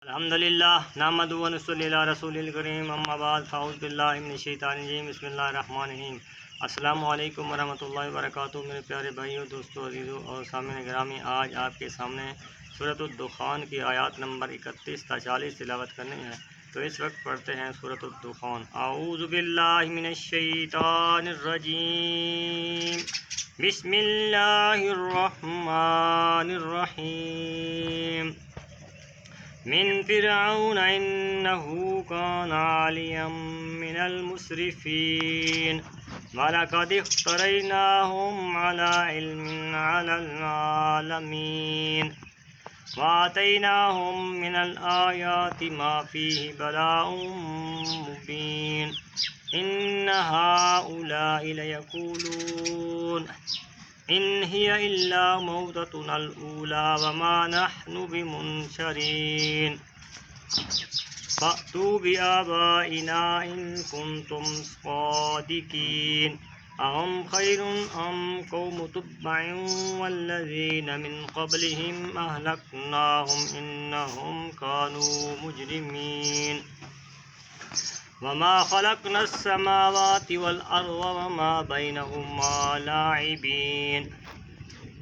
الحمدللہ نحمدہ و نصلی علی رسول الکریم اما بعد فاعوذ باللہ من الشیطان الرجیم بسم اللہ الرحمن الرحیم السلام علیکم ورحمۃ اللہ وبرکاتہ۔ میرے پیارے بھائیوں، دوستوں، عزیزوں اور سامعین گرامی، آج آپ کے سامنے سورۃ الدخان کی آیات نمبر 31 تا 40 تلاوت کرنی ہے، تو اس وقت پڑھتے ہیں سورۃ الدخان۔ اعوذ باللہ من الشیطان الرجیم، بسم اللہ الرحمن الرحیم۔ من فرعون إنه كان عاليا من المسرفين ولقد افتريناهم على علم على العالمين وآتيناهم من الآيات ما فيه بلاء مبين إن هؤلاء ليقولون إن هي إلا موتتنا الأولى وما نحن بمنشرين فأتوا بآبائنا إن كنتم صادقين أهم خير أم قوم تبع والذين من قبلهم أهلكناهم إنهم كانوا مجرمين وما خلقنا السماوات والأرض وما بينهما لاعبين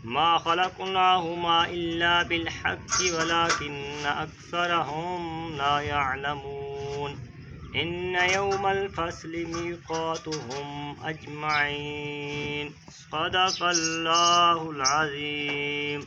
ما خلقناهما إلا بالحق ولكن أكثرهم لا يعلمون إن يوم الفصل ميقاتهم أجمعين صدق الله العظيم۔